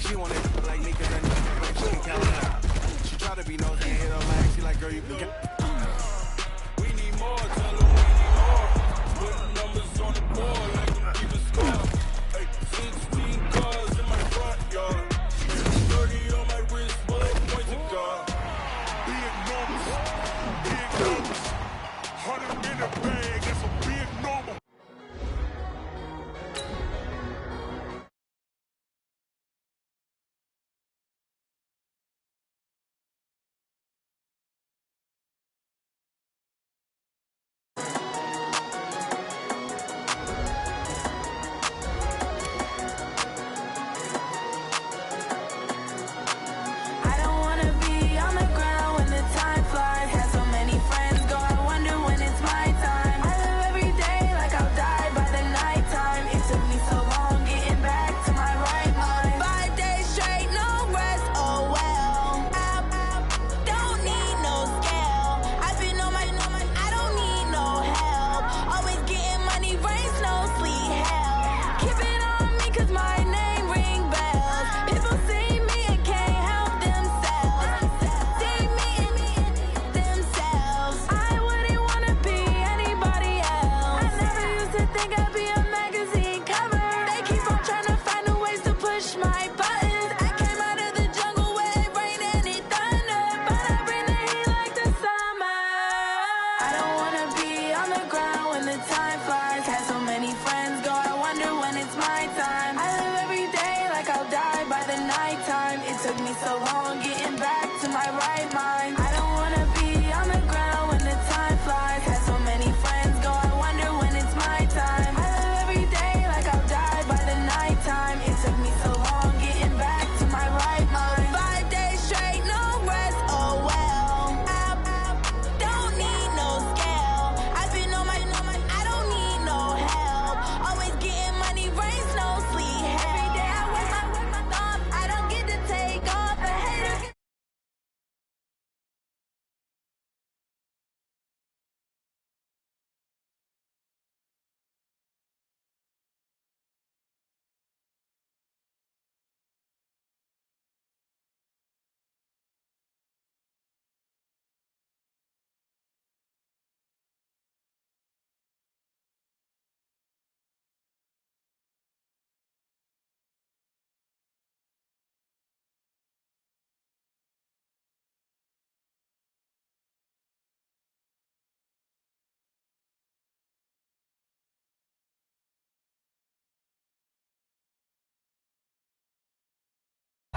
She wanted like niggas and like she can count it out. She try to be nosy and hit her lag. She like, girl, you can get. We need more, tell her we need more. Put numbers on the board like them keep a score. Hey, 16 cars in my front yard. 30 on my wrist, bullet points of God. Big numbers, 100 in the bag, that's a big number.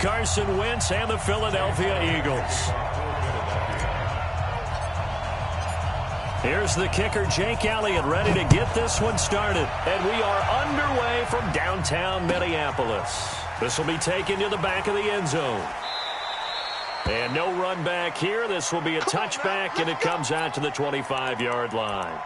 Carson Wentz and the Philadelphia Eagles. Here's the kicker, Jake Elliott, ready to get this one started. And we are underway from downtown Minneapolis. This will be taken to the back of the end zone. And no run back here. This will be a touchback, and it comes out to the 25-yard line.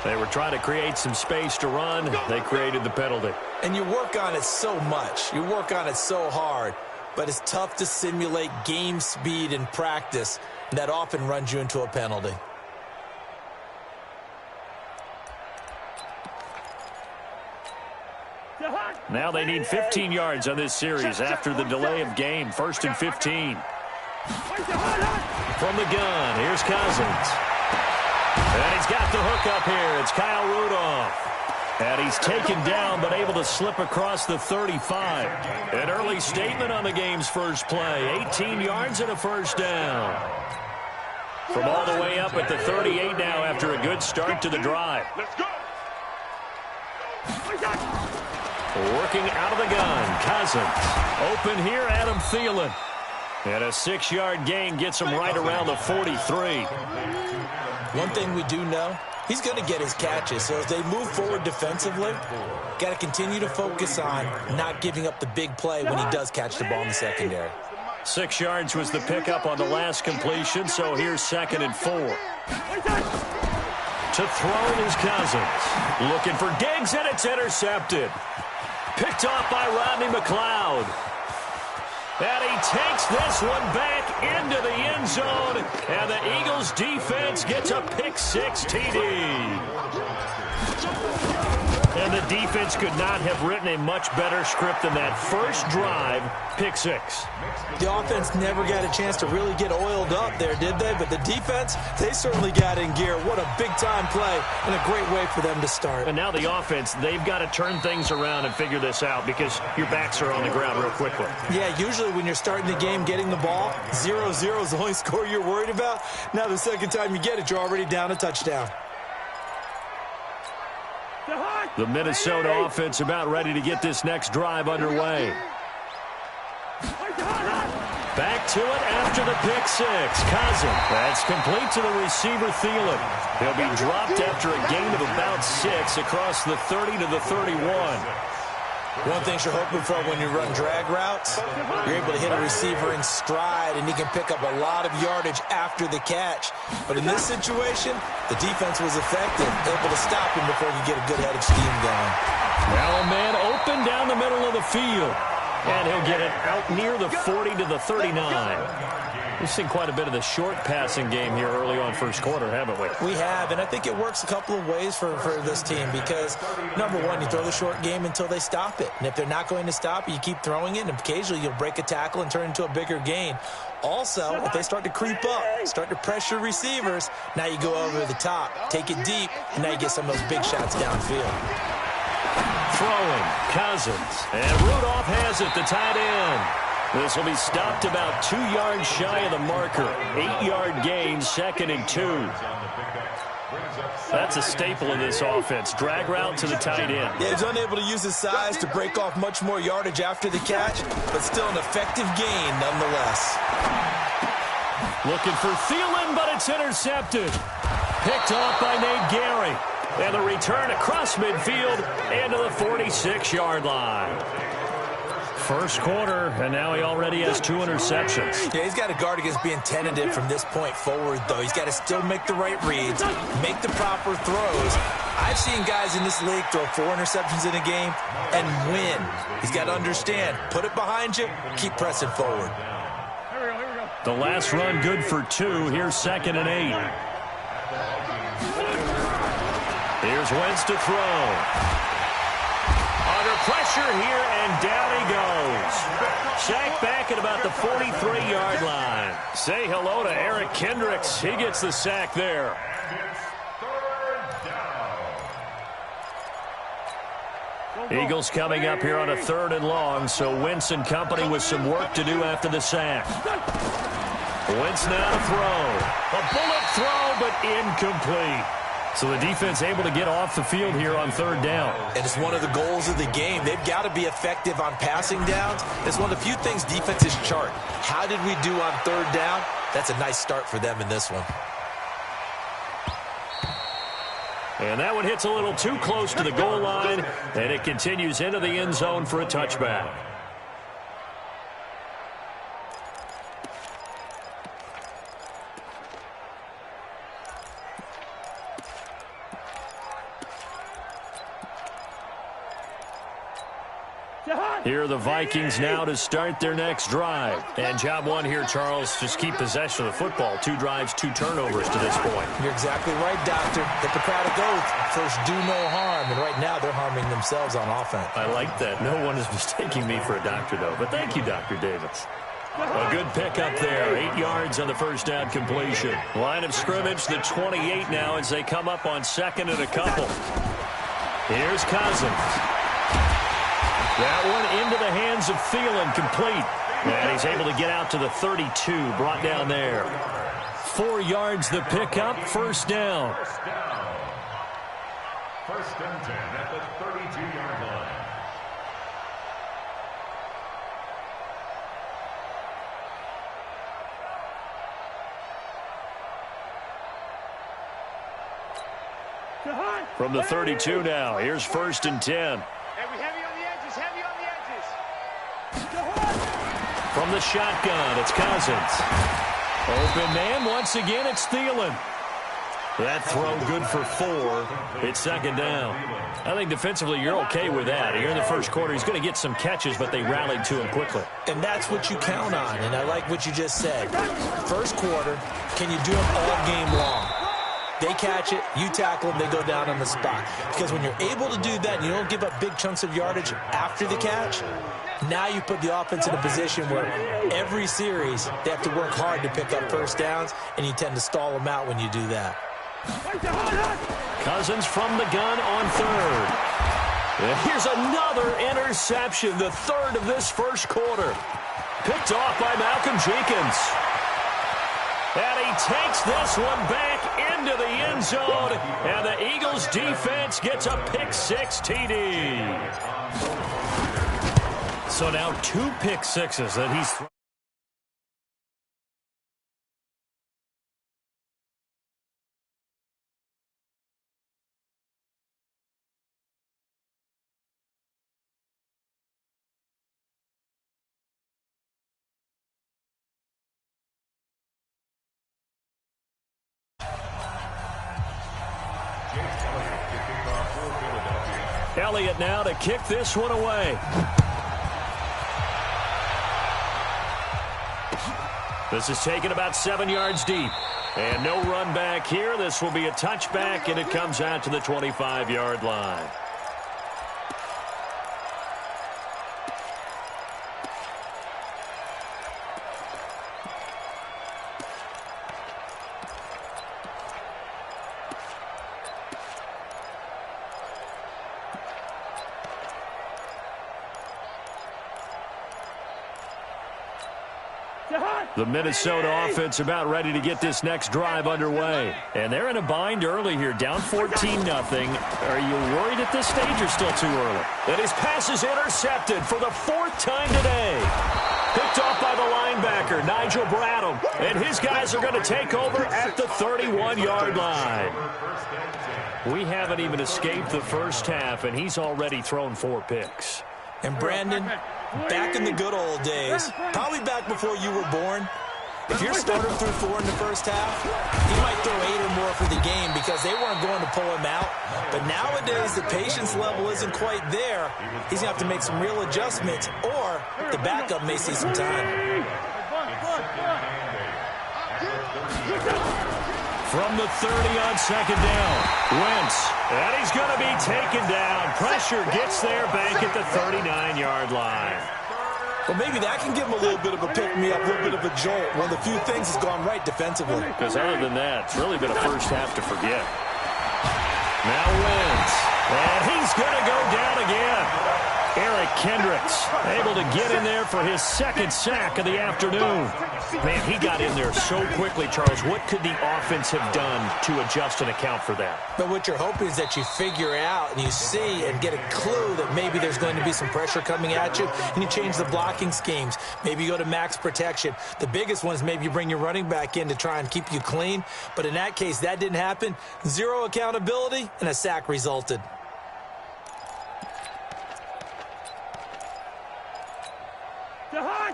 They were trying to create some space to run. They created the penalty. And you work on it so much. You work on it so hard. But it's tough to simulate game speed in practice. That often runs you into a penalty. Now they need 15 yards on this series after the delay of game. 1st and 15. From the gun, here's Cousins. And he's got the hook up here. It's Kyle Rudolph. And he's taken down but able to slip across the 35. An early statement on the game's first play. 18 yards and a first down. From all the way up at the 38 now after a good start to the drive. Working out of the gun, Cousins. Open here, Adam Thielen. And a 6-yard gain gets him right around the 43. One thing we do know, he's going to get his catches. So as they move forward defensively, got to continue to focus on not giving up the big play when he does catch the ball in the secondary. 6 yards was the pickup on the last completion, so here's 2nd and 4. To throw is Cousins. Looking for Diggs, and it's intercepted. Picked off by Rodney McLeod. And he takes this one back into the end zone. And the Eagles defense gets a pick-6 TD. And the defense could not have written a much better script than that first drive, pick-6. The offense never got a chance to really get oiled up there, did they? But the defense, they certainly got in gear. What a big-time play and a great way for them to start. And now the offense, they've got to turn things around and figure this out because your backs are on the ground real quickly. Yeah, usually when you're starting the game getting the ball, 0-0 is the only score you're worried about. Now the second time you get it, you're already down a touchdown. The Minnesota offense about ready to get this next drive underway. Back to it after the pick-6. Cousins. That's complete to the receiver, Thielen. He'll be dropped after a gain of about 6 across the 30 to the 31. One thing you're hoping for when you run drag routes, you're able to hit a receiver in stride, and he can pick up a lot of yardage after the catch. But in this situation, the defense was effective, able to stop him before he could get a good head of steam going. Now a man open down the middle of the field. And he'll get it out near the 40 to the 39. We've seen quite a bit of the short passing game here early on first quarter, haven't we? We have, and I think it works a couple of ways for this team because, number one, you throw the short game until they stop it. And if they're not going to stop it, you keep throwing it, and occasionally you'll break a tackle and turn it into a bigger gain. Also, if they start to creep up, start to pressure receivers, now you go over the top, take it deep, and now you get some of those big shots downfield. Throwing, Cousins, and Rudolph has it, the tight end. This will be stopped about 2 yards shy of the marker. 8-yard gain, 2nd and 2. That's a staple in this offense. Drag route to the tight end. Yeah, he's unable to use his size to break off much more yardage after the catch, but still an effective gain nonetheless. Looking for Thielen, but it's intercepted. Picked off by Nate Gary. And the return across midfield and to the 46-yard line. First quarter, and now he already has 2 interceptions. Yeah, he's got to guard against being tentative from this point forward, though. He's got to still make the right reads, make the proper throws. I've seen guys in this league throw 4 interceptions in a game and win. He's got to understand, put it behind you, keep pressing forward. The last run good for 2. Here's 2nd and 8. Here's Wentz to throw. Under pressure here, and down he goes. Sacked back at about the 43-yard line. Say hello to Eric Kendricks. He gets the sack there. Eagles coming up here on a 3rd and long, so Wentz and company with some work to do after the sack. Wentz now to throw. A bullet throw, but incomplete. So the defense able to get off the field here on 3rd down. And it's one of the goals of the game. They've got to be effective on passing downs. It's one of the few things defenses chart. How did we do on 3rd down? That's a nice start for them in this one. And that one hits a little too close to the goal line, and it continues into the end zone for a touchback. Here are the Vikings now to start their next drive. And job one here, Charles, just keep possession of the football. 2 drives, 2 turnovers to this point. You're exactly right, Doctor. Hippocratic oath, first do no harm. And right now they're harming themselves on offense. I like that. No one is mistaking me for a doctor, though. But thank you, Dr. Davis. A good pickup there. 8 yards on the first down completion. Line of scrimmage, the 28 now as they come up on 2nd and a couple. Here's Cousins. That one into the hands of Thielen, complete. And he's able to get out to the 32, brought down there. 4 yards the pickup, 1st down. 1st and 10 at the 32-yard line. From the 32 now, here's 1st and 10. Heavy on the edges, heavy on the edges. From the shotgun, it's Cousins. Open man, once again, it's Thielen. That throw good for 4. It's 2nd down. I think defensively you're okay with that. Here in the first quarter, he's going to get some catches, but they rallied to him quickly. And that's what you count on, and I like what you just said. First quarter, can you do it all game long? They catch it, you tackle them, they go down on the spot. Because when you're able to do that and you don't give up big chunks of yardage after the catch, now you put the offense in a position where every series they have to work hard to pick up first downs, and you tend to stall them out when you do that. Cousins from the gun on 3rd. And here's another interception, the 3rd of this first quarter. Picked off by Malcolm Jenkins. And he takes this one back into the end zone. And the Eagles defense gets a pick-6 TD. So now 2 pick-6s that he's thrown. Elliott now to kick this one away. This is taken about 7 yards deep. And no run back here. This will be a touchback, and it comes out to the 25-yard line. The Minnesota offense about ready to get this next drive underway. And they're in a bind early here, down 14-0. Are you worried at this stage or still too early? And his pass is intercepted for the 4th time today. Picked off by the linebacker, Nigel Bradham. And his guys are going to take over at the 31-yard line. We haven't even escaped the first half, and he's already thrown 4 picks. And Brandon, back in the good old days, probably back before you were born, if your starter threw 4 in the first half, he might throw 8 or more for the game because they weren't going to pull him out. But nowadays, the patience level isn't quite there. He's going to have to make some real adjustments, or the backup may see some time. From the 30 on 2nd down, Wentz, and he's going to be taken down. Pressure gets there back at the 39-yard line. Well, maybe that can give him a little bit of a pick-me-up, a little bit of a jolt. One of the few things has gone right defensively. Because other than that, it's really been a first half to forget. Now Wentz, and he's going to go down again. Eric Kendricks able to get in there for his 2nd sack of the afternoon. Man, he got in there so quickly, Charles. What could the offense have done to adjust and account for that? But what you're hoping is that you figure out and you see and get a clue that maybe there's going to be some pressure coming at you, and you change the blocking schemes. Maybe you go to max protection. The biggest one is maybe you bring your running back in to try and keep you clean. But in that case, that didn't happen. 0 accountability, and a sack resulted.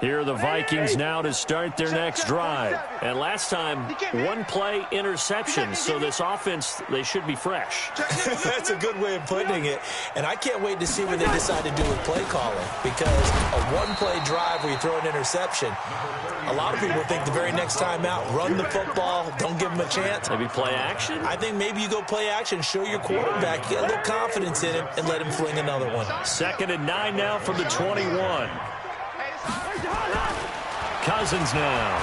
Here are the Vikings now to start their next drive. And last time, 1-play interception. So this offense, they should be fresh. That's a good way of putting it. And I can't wait to see what they decide to do with play calling. Because a 1-play drive where you throw an interception, a lot of people think the very next time out, run the football, don't give them a chance. Maybe play action? I think maybe you go play action, show your quarterback, get a little confidence in him, and let him fling another one. 2nd and 9 now from the 21. Cousins now.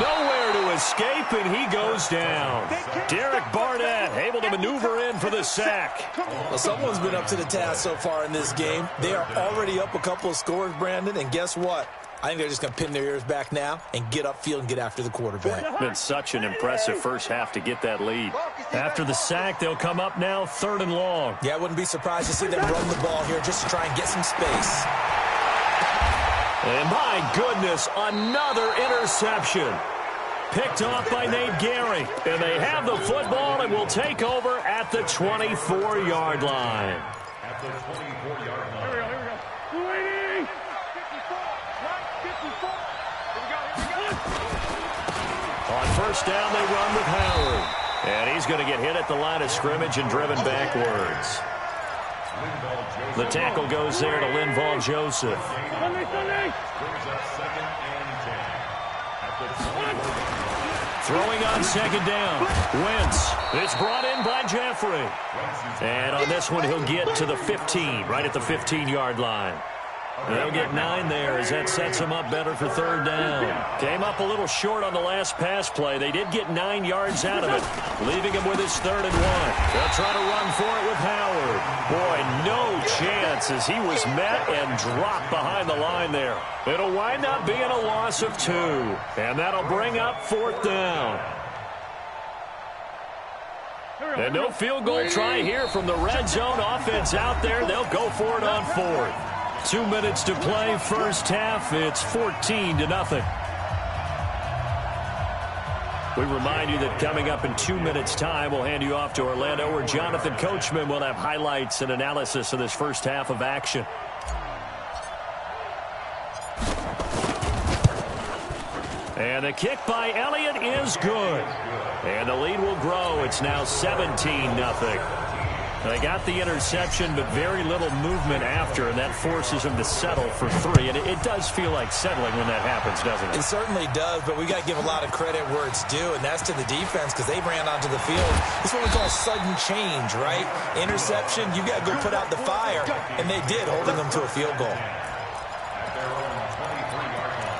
Nowhere to escape, and he goes down. Derek Barnett able to maneuver in for the sack. Well, someone's been up to the task so far in this game. They are already up a couple of scores, Brandon, and guess what? I think they're just going to pin their ears back now and get upfield and get after the quarterback. Been such an impressive first half to get that lead. After the sack, they'll come up now 3rd and long. Yeah, I wouldn't be surprised to see them run the ball here just to try and get some space. And my goodness, another interception. picked off by Nate Gary. And they have the football and will take over at the 24-yard line. At the 24-yard line. Here we go. 54. Right, 54. Here we go. On first down, they run with Howard. And he's going to get hit at the line of scrimmage and driven backwards. The tackle goes there to Linval Joseph. Sunday. Brings up 2nd and 10. At the 24-yard line. Throwing on second down. Wentz. It's brought in by Jeffrey. And on this one, he'll get to the 15, right at the 15-yard line. They'll get 9 there as that sets him up better for third down. Came up a little short on the last pass play. They did get 9 yards out of it, leaving him with his 3rd and 1. They'll try to run for it with Howard. Boy, no chance as he was met and dropped behind the line there. It'll wind up being a loss of 2, and that'll bring up 4th down. And no field goal try here from the red zone offense out there. They'll go for it on 4th. 2 minutes to play, first half. It's 14-0. We remind you that coming up in 2 minutes' time, we'll hand you off to Orlando, where Jonathan Coachman will have highlights and analysis of this first half of action. And the kick by Elliott is good. And the lead will grow. It's now 17-0. They got the interception, but very little movement after, and that forces them to settle for 3. And it does feel like settling when that happens, doesn't it? It certainly does, but we got to give a lot of credit where it's due, and that's to the defense because they ran onto the field. It's what we call sudden change, right? Interception, you got to go put out the fire, and they did, holding them to a field goal. At their own 23-yard line.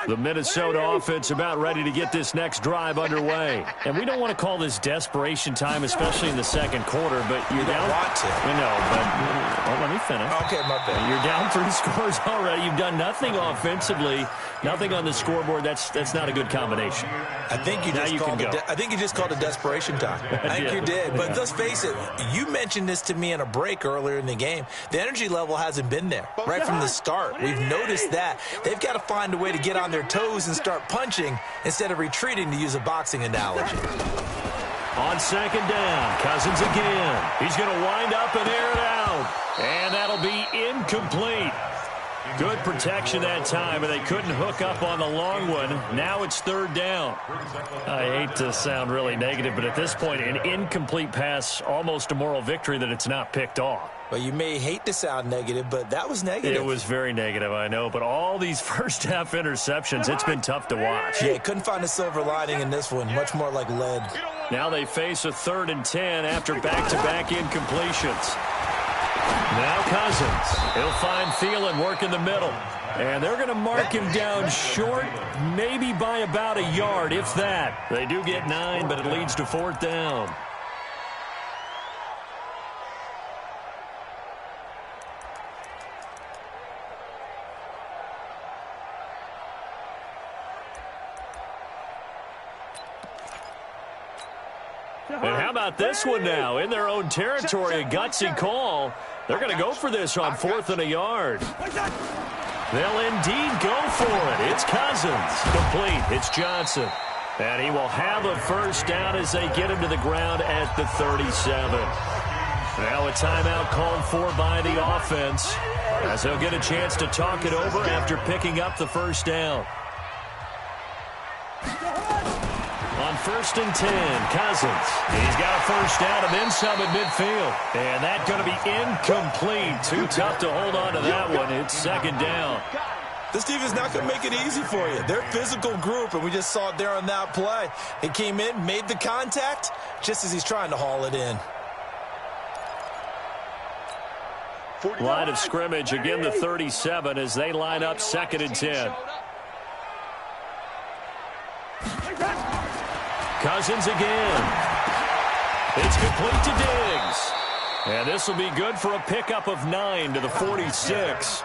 The Minnesota offense about ready to get this next drive underway. And we don't want to call this desperation time, especially in the second quarter, but you're down. Want to. I know, but let me finish. Okay, my bad. You're down 3 scores already. You've done nothing offensively, nothing on the scoreboard. That's not a good combination. I think you just called it desperation time. I think you did. But let's face it, you mentioned this to me in a break earlier in the game. The energy level hasn't been there right from the start. We've noticed that. They've got to find a way to get on their toes and start punching instead of retreating, to use a boxing analogy. On second down, Cousins again. He's going to wind up and air it out. And that'll be incomplete. Good protection that time, and they couldn't hook up on the long one. Now it's third down. I hate to sound really negative, but at this point, an incomplete pass, almost a moral victory that it's not picked off. Well, you may hate to sound negative, but that was negative. It was very negative, I know, but all these first-half interceptions, it's been tough to watch. Yeah, couldn't find a silver lining in this one, much more like lead. Now they face a 3rd and 10 after back-to-back incompletions. Now Cousins. He'll find Thielen work in the middle. And they're going to mark him down short, maybe by about a yard, if that. They do get 9, but it leads to 4th down. And how about this one now? In their own territory, a gutsy call. They're going to go for this on 4th and a yard. They'll indeed go for it. It's Cousins. Complete. It's Johnson. And he will have a first down as they get him to the ground at the 37. Now a timeout called for by the offense, as they'll get a chance to talk it over after picking up the first down. On 1st and 10, Cousins. He's got a first down and then some at midfield. And that's going to be incomplete. Too tough to hold on to that one. It's 2nd down. This defense is not going to make it easy for you. They're a physical group, and we just saw it there on that play. He came in, made the contact, just as he's trying to haul it in. Line of scrimmage, again the 37 as they line up 2nd and 10. Cousins again. It's complete to Diggs. And this will be good for a pickup of 9 to the 46.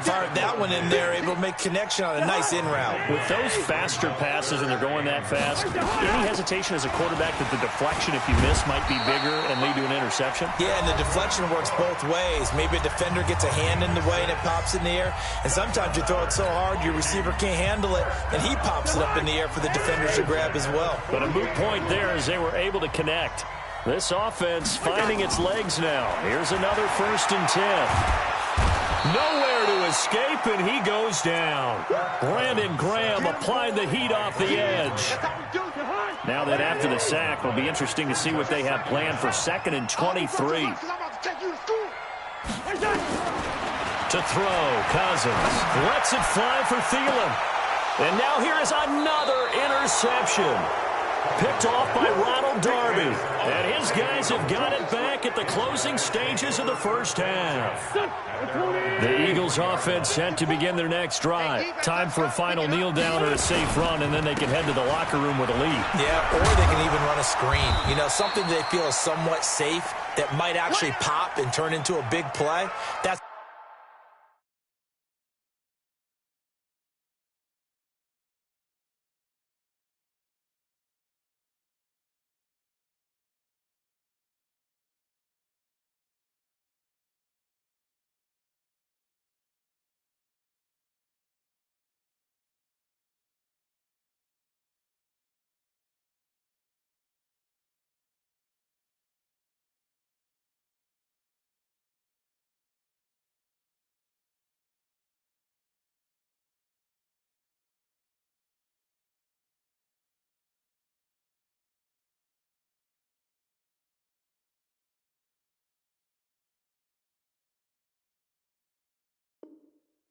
Fired that one in there, able to make connection on a nice in route. With those faster passes and they're going that fast, any hesitation as a quarterback that the deflection, if you miss, might be bigger and lead to an interception? Yeah, and the deflection works both ways. Maybe a defender gets a hand in the way and it pops in the air. And sometimes you throw it so hard your receiver can't handle it, and he pops it up in the air for the defenders to grab as well. But a moot point there as they were able to connect. This offense finding its legs now. Here's another 1st and 10. Nowhere to escape, and he goes down. Brandon Graham applied the heat off the edge. Now that after the sack, it'll be interesting to see what they have planned for 2nd and 23. To throw, Cousins lets it fly for Thielen. And now here is another interception. Picked off by Ronald Darby. And his guys have got it back at the closing stages of the first half. The Eagles offense set to begin their next drive. Time for a final kneel down or a safe run, and then they can head to the locker room with a lead. Yeah, or they can even run a screen. You know, something they feel is somewhat safe that might actually pop and turn into a big play. That's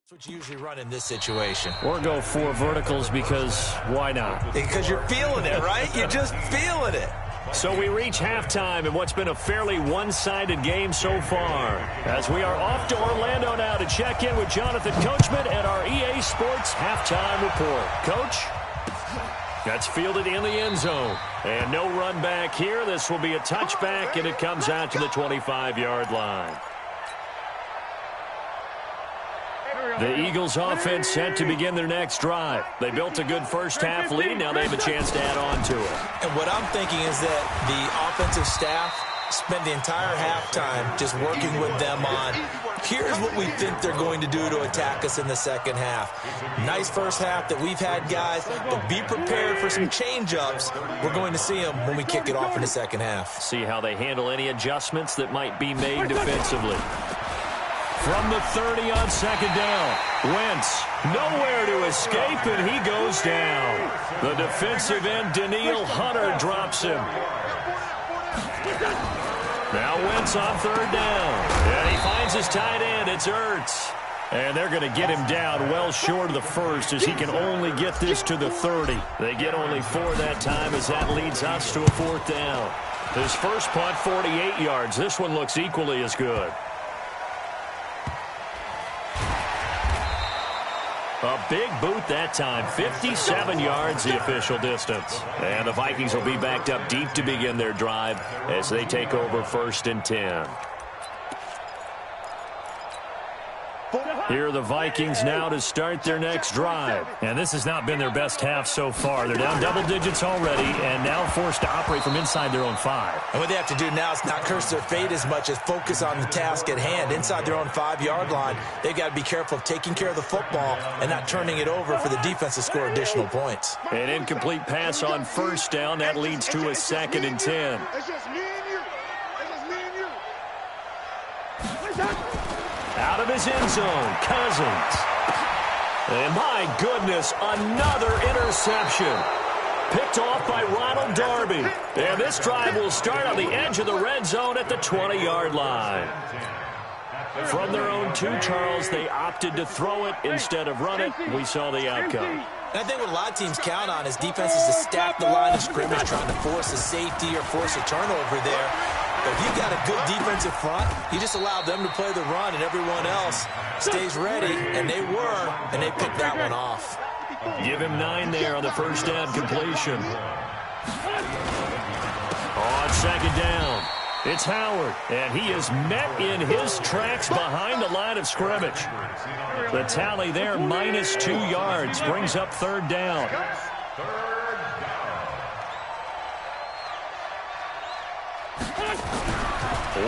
what you usually run in this situation. Or go 4 verticals because why not? Because you're feeling it, right? You're just feeling it. So we reach halftime in what's been a fairly one-sided game so far. As we are off to Orlando now to check in with Jonathan Coachman and our EA Sports halftime report. Coach? That's fielded in the end zone. And no run back here. This will be a touchback, and it comes out to the 25-yard line. The Eagles offense set to begin their next drive. They built a good first-half lead. Now they have a chance to add on to it. And what I'm thinking is that the offensive staff spent the entire halftime just working with them on, here's what we think they're going to do to attack us in the second half. Nice first half that we've had, guys, but be prepared for some change-ups. We're going to see them when we kick it off in the second half. See how they handle any adjustments that might be made defensively. From the 30 on 2nd down, Wentz nowhere to escape, and he goes down. The defensive end, Danielle Hunter, drops him. Now Wentz on 3rd down, and he finds his tight end. It's Ertz. And they're going to get him down well short of the first as he can only get this to the 30. They get only 4 that time as that leads us to a 4th down. His first punt, 48 yards. This one looks equally as good. A big boot that time, 57 yards the official distance. And the Vikings will be backed up deep to begin their drive as they take over 1st and 10. Here are the Vikings now to start their next drive. And this has not been their best half so far. They're down double digits already and now forced to operate from inside their own 5. And what they have to do now is not curse their fate as much as focus on the task at hand. Inside their own 5-yard line, they've got to be careful of taking care of the football and not turning it over for the defense to score additional points. An incomplete pass on 1st down. That leads to a 2nd and 10. It's just me and you. It's just me and you. Out of his end zone, Cousins. And my goodness, another interception. Picked off by Ronald Darby. And this drive will start on the edge of the red zone at the 20-yard line. From their own 2, Charles, they opted to throw it instead of run it. We saw the outcome. And I think what a lot of teams count on is defenses to stack the line of scrimmage, trying to force a safety or force a turnover there. But if you've got a good defensive front, you just allow them to play the run and everyone else stays ready, and they were, and they picked that one off. Give him 9 there on the first down completion. On 2nd down, It's Howard, and he is met in his tracks behind the line of scrimmage. The tally there, minus 2 yards, brings up third down.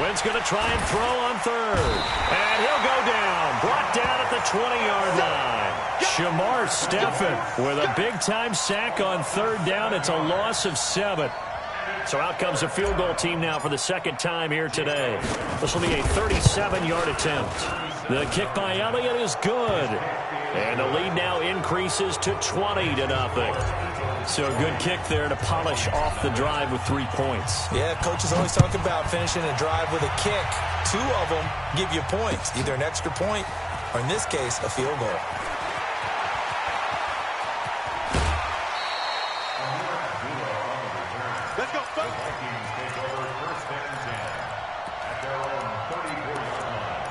Wynn's going to try and throw on third. And he'll go down. Brought down at the 20-yard line. Shamar Stephen with a big-time sack on third down. It's a loss of 7. So out comes a field goal team now for the second time here today. This will be a 37-yard attempt. The kick by Elliott is good. And the lead now increases to 20-0. So a good kick there to polish off the drive with 3 points. Yeah, coaches always talk about finishing a drive with a kick. 2 of them give you points, either an extra point or, in this case, a field goal. Let's go, folks. Vikings take over first and 10 at their own 34-yard line.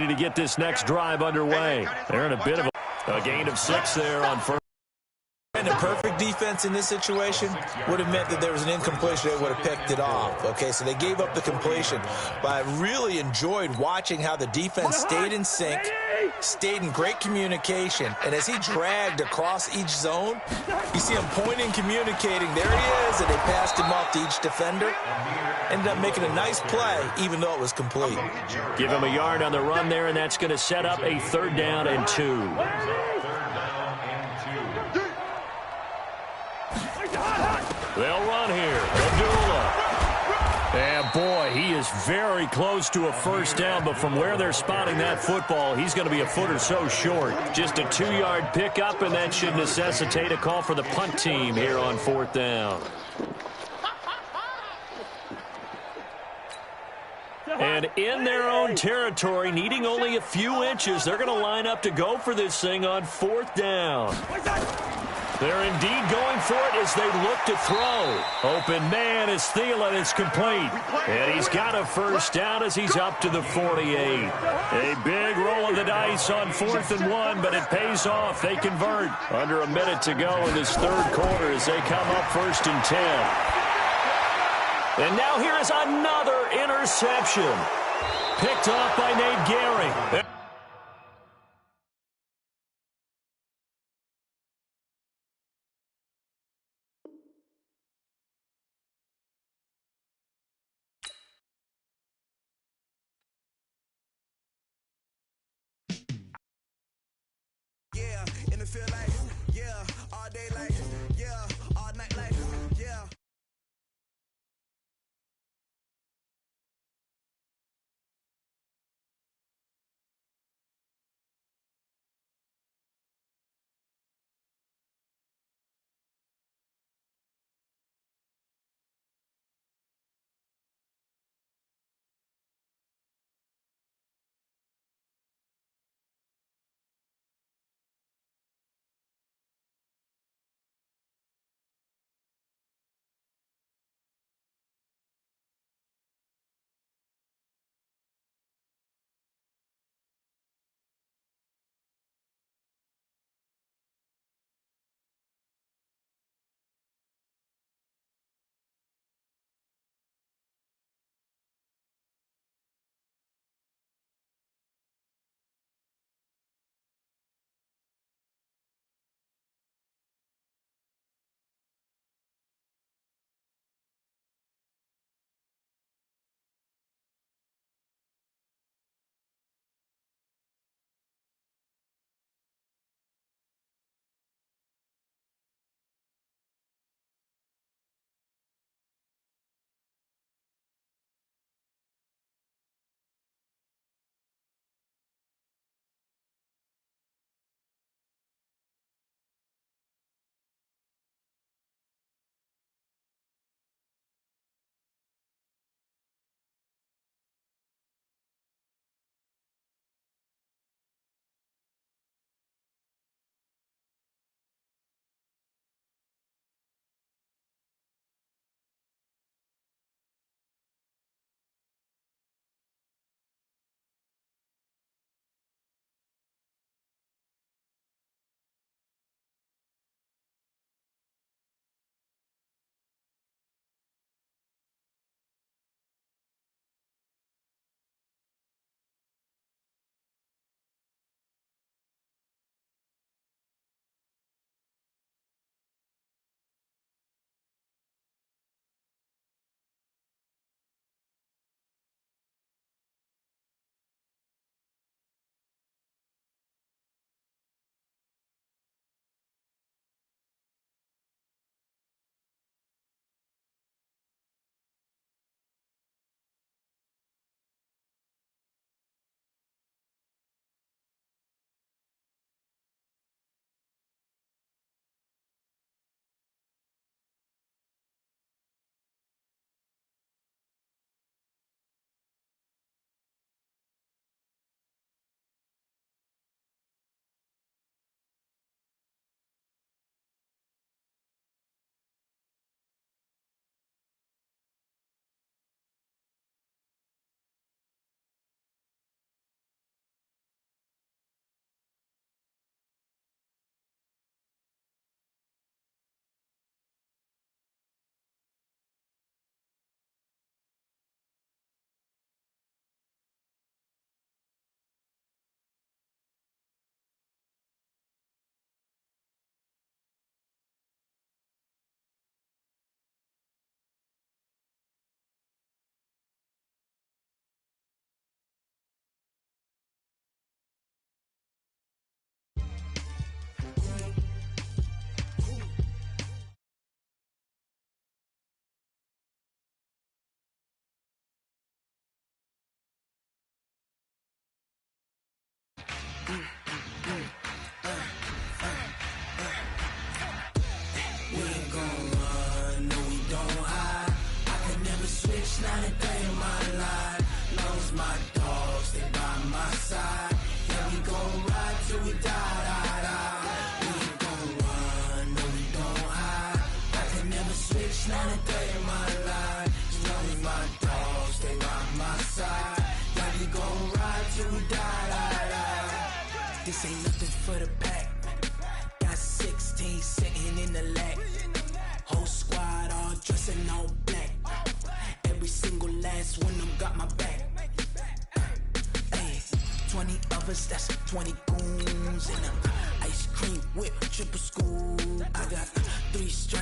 To get this next drive underway. They're in a bit of a gain of 6 there on first. And a perfect defense in this situation would have meant that there was an incompletion. They would have picked it off. Okay, so they gave up the completion. But I really enjoyed watching how the defense stayed in sync, stayed in great communication. And as he dragged across each zone, you see him pointing, communicating. There he is, and they passed him off to each defender. Ended up making a nice play, even though it was complete. Give him a yard on the run there, and that's going to set up a 3rd down and 2. They'll run here. Abdullah. And, boy, he is very close to a first down, but from where they're spotting that football, he's going to be a foot or so short. Just a 2-yard pickup, and that should necessitate a call for the punt team here on 4th down. And in their own territory, needing only a few inches, they're going to line up to go for this thing on 4th down. They're indeed going for it as they look to throw. Open man is Thielen. It's complete. And he's got a first down as he's up to the 48. A big roll of the dice on 4th and 1, but it pays off. They convert. Under a minute to go in this 3rd quarter as they come up 1st and 10. And now here is another interception. Picked off by Nate Gehring. Yeah, in the field like, yeah, all day like, yeah, all night like, yeah.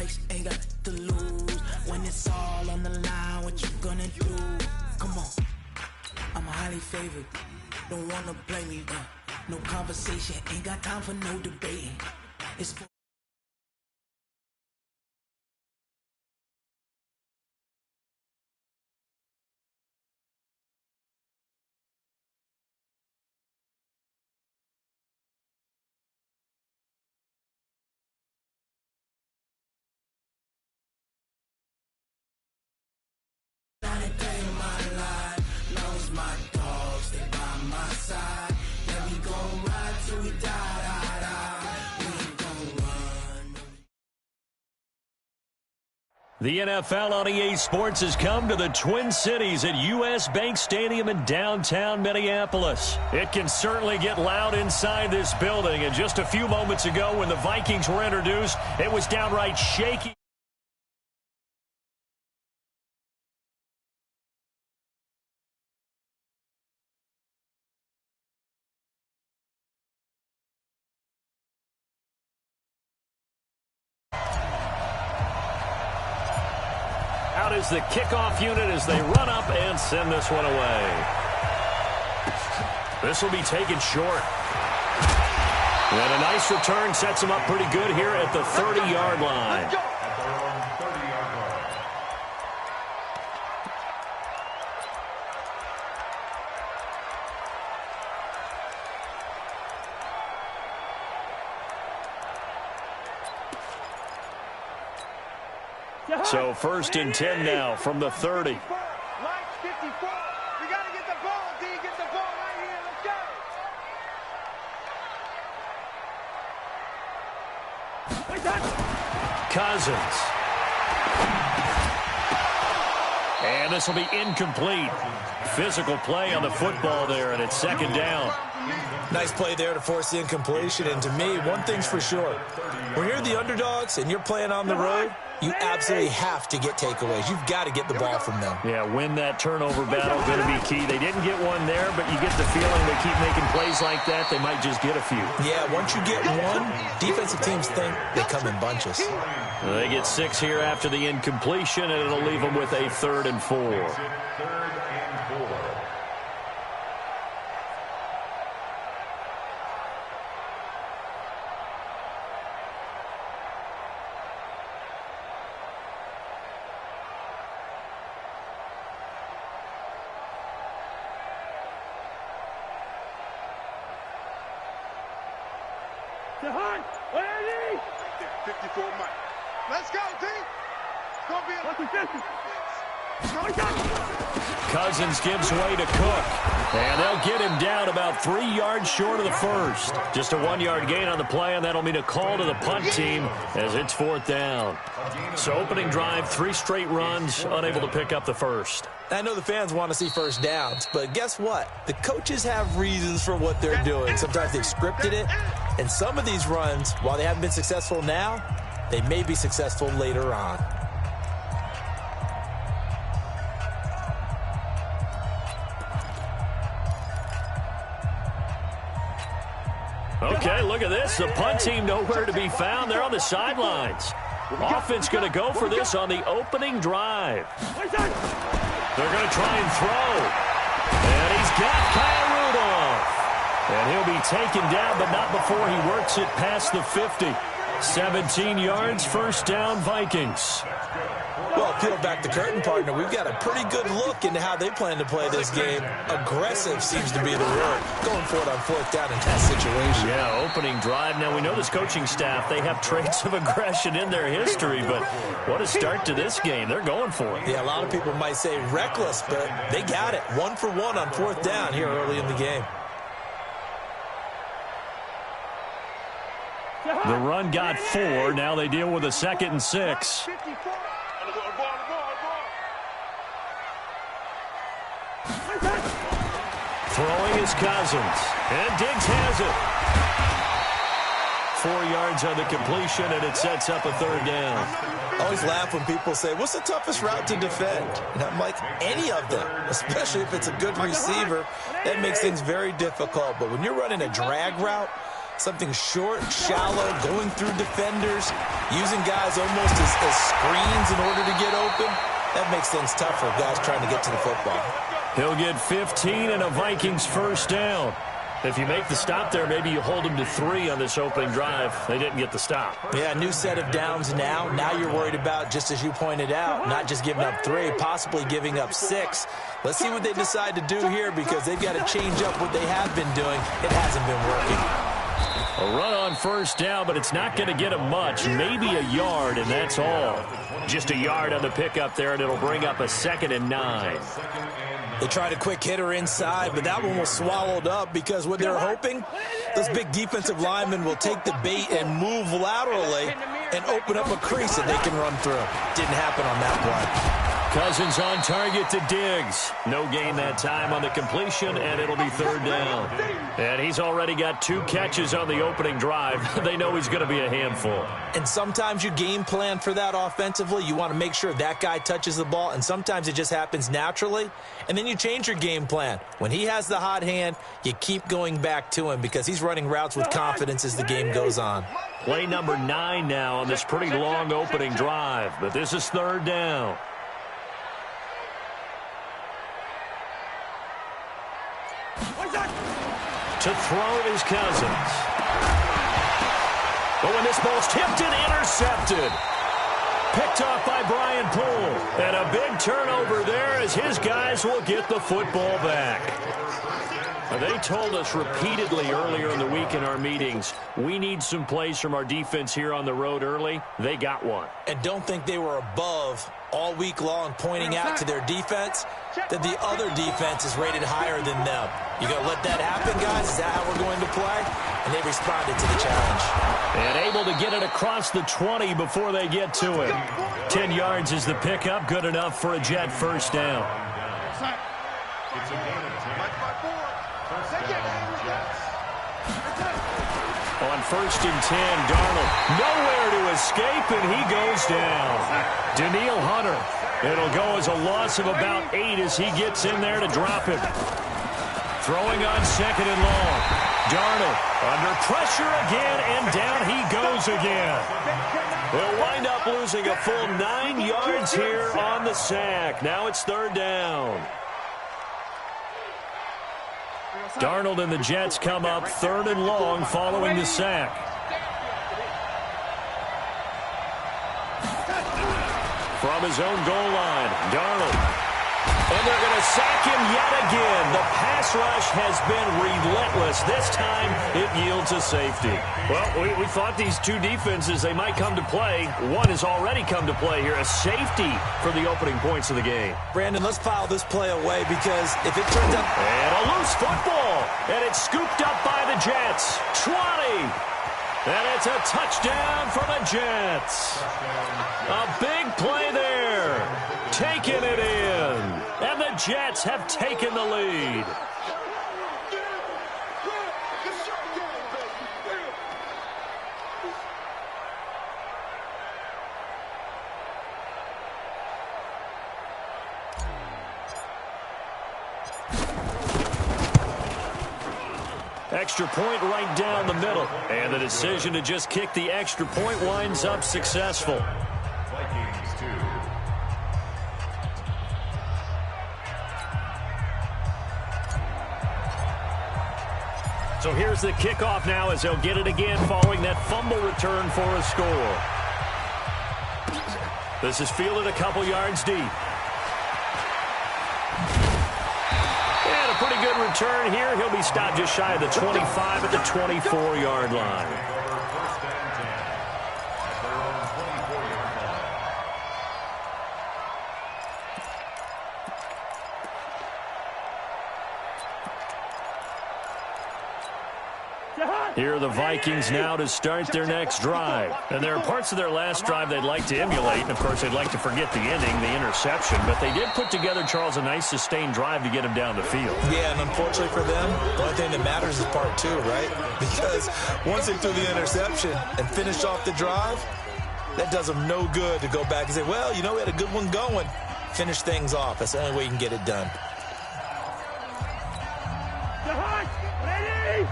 strikes, ain't got to lose. When it's all on the line, what you gonna do? Come on, I'm highly favored. Don't wanna blame me, no conversation, ain't got time for no debating. It's for The NFL on EA Sports has come to the Twin Cities at U.S. Bank Stadium in downtown Minneapolis. It can certainly get loud inside this building, and just a few moments ago when the Vikings were introduced, it was downright shaky. Out is the kickoff unit as they run up and send this one away. This will be taken short. And a nice return sets them up pretty good here at the 30-yard line. So 1st and 10 now from the 30. Line 54. We got to get the ball, D. Get the ball right here. Let's go. Cousins. And this will be incomplete. Physical play on the football there, and it's 2nd down. Nice play there to force the incompletion. And to me, one thing's for sure. When you're the underdogs and you're playing on the road, you absolutely have to get takeaways. You've got to get the ball from them. Yeah, win that turnover battle, going to be key. They didn't get one there, but you get the feeling they keep making plays like that, they might just get a few. Yeah, once you get one, defensive teams think they come in bunches. They get 6 here after the incompletion, and it'll leave them with a 3rd and 4. Hard. 54 Mike. Let's go, D. It's going to be a Cousins gives way to Cook. And they'll get him down about 3 yards short of the first. Just a 1-yard gain on the play, and that'll mean a call to the punt team as it's 4th down. So opening drive, 3 straight runs, unable to pick up the first. I know the fans want to see first downs, but guess what? The coaches have reasons for what they're doing. Sometimes they've scripted it, and some of these runs, while they haven't been successful now, they may be successful later on. Okay, look at this. The punt team nowhere to be found. They're on the sidelines. Offense going to go for this on the opening drive. They're going to try and throw. And he's got Kyle Rudolph. And he'll be taken down, but not before he works it past the 50. 17 yards, 1st down, Vikings. Well, peel back the curtain, partner. We've got a pretty good look into how they plan to play this game. Aggressive seems to be the word. Going for it on 4th down in that situation. Yeah, opening drive. Now, we know this coaching staff, they have traits of aggression in their history, but what a start to this game. They're going for it. Yeah, a lot of people might say reckless, but they got it. 1 for 1 on 4th down here early in the game. The run got 4. Now they deal with a 2nd and 6. Throwing is Cousins. And Diggs has it. 4 yards on the completion, and it sets up a 3rd down. I always laugh when people say, what's the toughest route to defend? And I'm like, any of them, especially if it's a good receiver. That makes things very difficult. But when you're running a drag route, Something short, shallow, going through defenders, using guys almost as screens in order to get open. That makes things tough for guys trying to get to the football. He'll get 15 and a Vikings first down. If you make the stop there, maybe you hold them to 3 on this opening drive. They didn't get the stop. Yeah, new set of downs now. Now you're worried about, just as you pointed out, not just giving up 3, possibly giving up 6. Let's see what they decide to do here because they've got to change up what they have been doing. It hasn't been working. A run on first down, but it's not going to get him much. Maybe a yard, and that's all. Just a yard on the pickup there, and it'll bring up a 2nd and 9. They tried a quick hitter inside, but that one was swallowed up because what they're hoping, those big defensive linemen will take the bait and move laterally and open up a crease that they can run through. Didn't happen on that play. Cousins on target to Diggs. No gain that time on the completion, and it'll be 3rd down. And he's already got 2 catches on the opening drive. They know he's going to be a handful. And sometimes you game plan for that offensively. You want to make sure that guy touches the ball, and sometimes it just happens naturally. And then you change your game plan. When he has the hot hand, you keep going back to him because he's running routes with confidence as the game goes on. Play number 9 now on this pretty long opening drive, but this is 3rd down. To throw is Cousins. But when this ball's tipped and intercepted. Picked off by Brian Poole. And a big turnover there as his guys will get the football back. They told us repeatedly earlier in the week in our meetings, we need some plays from our defense here on the road early. They got one. And don't think they were above all week long pointing out to their defense that the other defense is rated higher than them. You going to let that happen, guys? Is that how we're going to play? And they responded to the challenge. And able to get it across the 20 before they get to it. 10 yards is the pickup. Good enough for a Jet first down. It's a gain of 10. On 1st and 10, Darnold nowhere to escape, and he goes down. Daniil Hunter. It'll go as a loss of about 8 as he gets in there to drop him. Throwing on 2nd and long. Darnold under pressure again, and down he goes again. They'll wind up losing a full 9 yards here on the sack. Now it's 3rd down. Darnold and the Jets come up 3rd and long following the sack. From his own goal line, Darnold. And they're going to sack him yet again. The pass rush has been relentless. This time, it yields a safety. Well, we thought these two defenses, they might come to play. One has already come to play here. A safety for the opening points of the game. Brandon, let's file this play away because if it turns out... And a loose football. And it's scooped up by the Jets. 20. And it's a touchdown for the Jets. A big play there. Taking it in. And the Jets have taken the lead. Extra point right down the middle. And the decision to just kick the extra point winds up successful. Vikings 2. So here's the kickoff now as they'll get it again following that fumble return for a score. This is fielded a couple yards deep. And a pretty good return here. He'll be stopped just shy of the 25 at the 24-yard line. Here are the Vikings now to start their next drive. And there are parts of their last drive they'd like to emulate. And, of course, they'd like to forget the ending, the interception. But they did put together, Charles, a nice sustained drive to get him down the field. Yeah, and unfortunately for them, the only thing that matters is part 2, right? Because once they threw the interception and finished off the drive, that does them no good to go back and say, well, you know, we had a good one going. Finish things off. That's the only way you can get it done. Ready?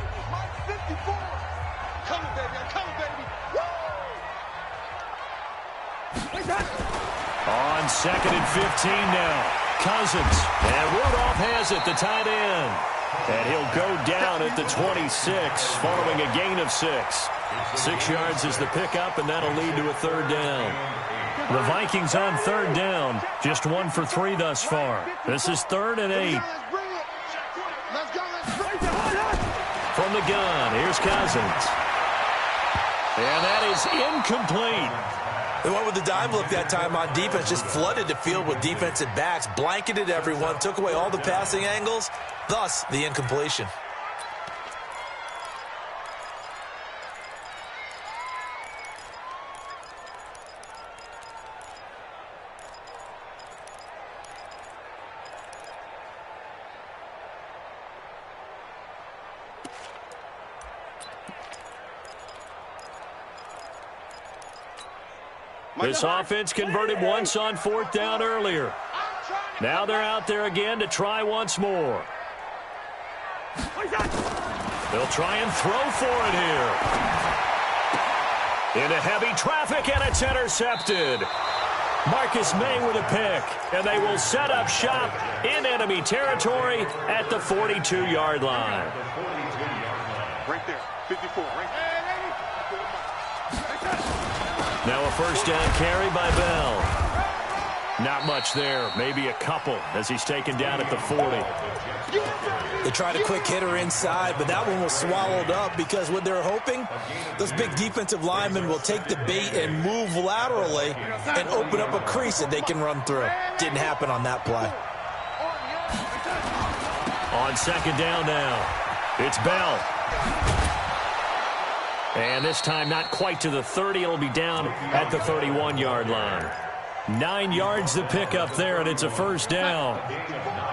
On 2nd and 15 now. Cousins. And Rudolph has it, the tight end. And he'll go down at the 26 following a gain of 6. 6 yards is the pickup, and that'll lead to a 3rd down. The Vikings on 3rd down. Just 1 for 3 thus far. This is 3rd and 8. From the gun, here's Cousins. And that is incomplete. They went with the dime look that time on defense, just flooded the field with defensive backs, blanketed everyone, took away all the passing angles, thus the incompletion. This offense converted once on 4th down earlier. Now they're out there again to try once more. They'll try and throw for it here. Into heavy traffic, and it's intercepted. Marcus May with a pick, and they will set up shop in enemy territory at the 42-yard line. Right there, 54, right there. Now a 1st down carry by Bell. Not much there, maybe a couple as he's taken down at the 40. They tried a quick hitter inside, but that one was swallowed up because what they're hoping, those big defensive linemen will take the bait and move laterally and open up a crease that they can run through. Didn't happen on that play. On 2nd down now, it's Bell. And this time not quite to the 30. It'll be down at the 31-yard line. 9 yards to pick up there, and it's a 1st down.